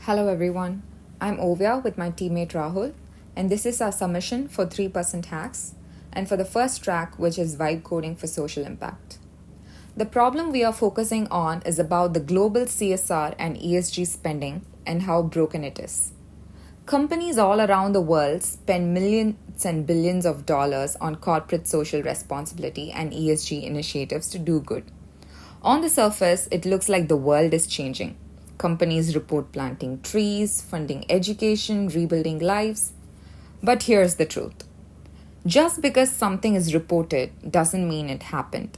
Hello everyone, I'm Ovia with my teammate Rahul, and this is our submission for 3%Hacks, and for the first track, which is Vibe Coding for Social Impact. The problem we are focusing on is about the global CSR and ESG spending and how broken it is. Companies all around the world spend millions and billions of dollars on corporate social responsibility and ESG initiatives to do good. On the surface, it looks like the world is changing. Companies report planting trees, funding education, rebuilding lives. But here's the truth. Just because something is reported doesn't mean it happened.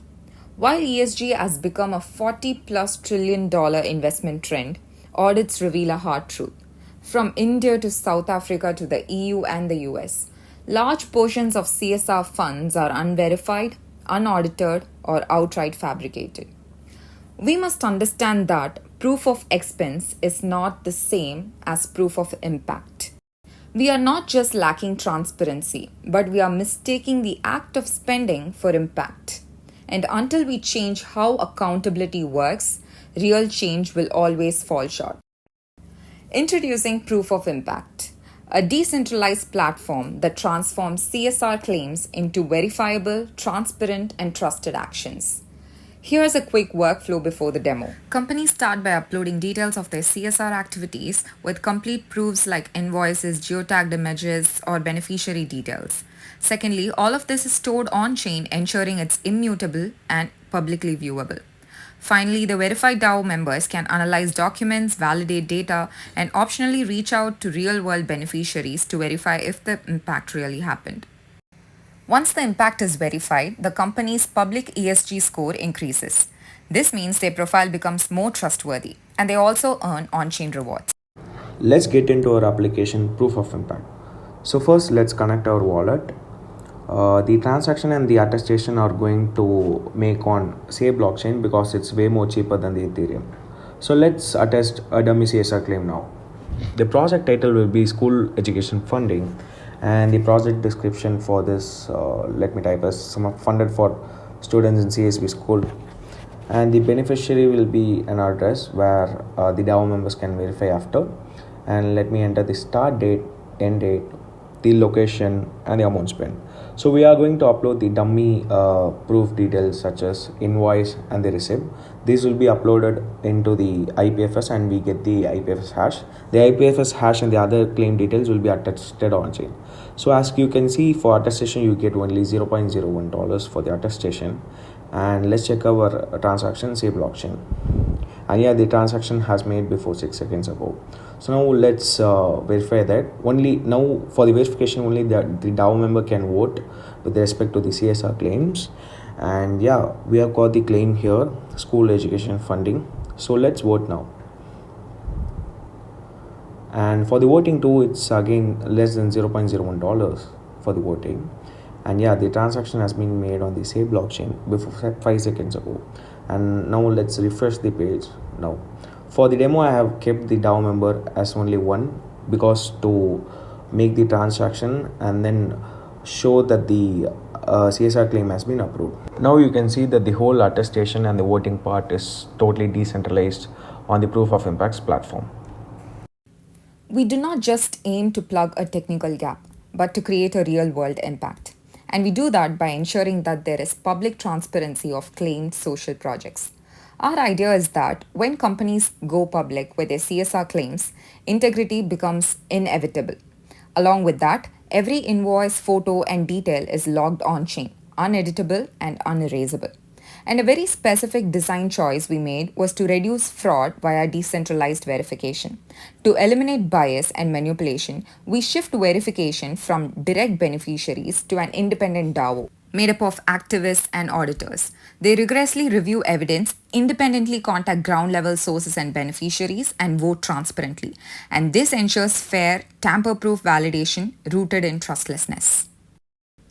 While ESG has become a $40+ trillion investment trend, audits reveal a hard truth. From India to South Africa to the EU and the US, large portions of CSR funds are unverified, unaudited, or outright fabricated. We must understand that proof of expense is not the same as proof of impact. We are not just lacking transparency, but we are mistaking the act of spending for impact. And until we change how accountability works, real change will always fall short. Introducing Proof of Impact, a decentralized platform that transforms CSR claims into verifiable, transparent, and trusted actions. Here's a quick workflow before the demo. Companies start by uploading details of their CSR activities with complete proofs like invoices, geotagged images, or beneficiary details. Secondly, all of this is stored on-chain, ensuring it's immutable and publicly viewable. Finally, the verified DAO members can analyze documents, validate data, and optionally reach out to real-world beneficiaries to verify if the impact really happened. Once the impact is verified, the company's public ESG score increases. This means their profile becomes more trustworthy, and they also earn on-chain rewards. Let's get into our application Proof of Impact. So first, let's connect our wallet. The transaction and the attestation are going to make on Say blockchain because it's way more cheaper than the Ethereum. So let's attest a dummy CSR claim now. The project title will be School Education Funding, and the project description for this, let me type as some funded for students in CSB school. And the beneficiary will be an address where the DAO members can verify after. And let me enter the start date, end date, the location, and the amount spent. So we are going to upload the dummy proof details such as invoice and the receipt. These will be uploaded into the IPFS and we get the IPFS hash. The IPFS hash and the other claim details will be attested on chain. So as you can see, for attestation you get only $0.01 for the attestation. And let's check our transaction, Say blockchain. And yeah, the transaction has made before 6 seconds ago. So now let's verify that. Only now for the verification, only the DAO member can vote with respect to the CSR claims. And yeah, we have got the claim here, school education funding. So let's vote now. And for the voting too, it's again less than $0.01 for the voting. And yeah, the transaction has been made on the Say blockchain before 5 seconds ago. And now let's refresh the page now. For the demo, I have kept the DAO member as only one because to make the transaction and then show that the CSR claim has been approved. Now you can see that the whole attestation and the voting part is totally decentralized on the Proof of Impacts platform. We do not just aim to plug a technical gap, but to create a real-world impact. And we do that by ensuring that there is public transparency of claimed social projects. Our idea is that when companies go public with their CSR claims, integrity becomes inevitable. Along with that, every invoice, photo, and detail is logged on-chain, uneditable and unerasable. And a very specific design choice we made was to reduce fraud via decentralized verification. To eliminate bias and manipulation, we shift verification from direct beneficiaries to an independent DAO made up of activists and auditors. They rigorously review evidence, independently contact ground-level sources and beneficiaries, and vote transparently. And this ensures fair, tamper-proof validation rooted in trustlessness.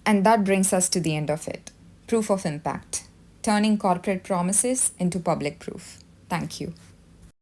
And that brings us to the end of it. Proof of impact. Turning corporate promises into public proof. Thank you.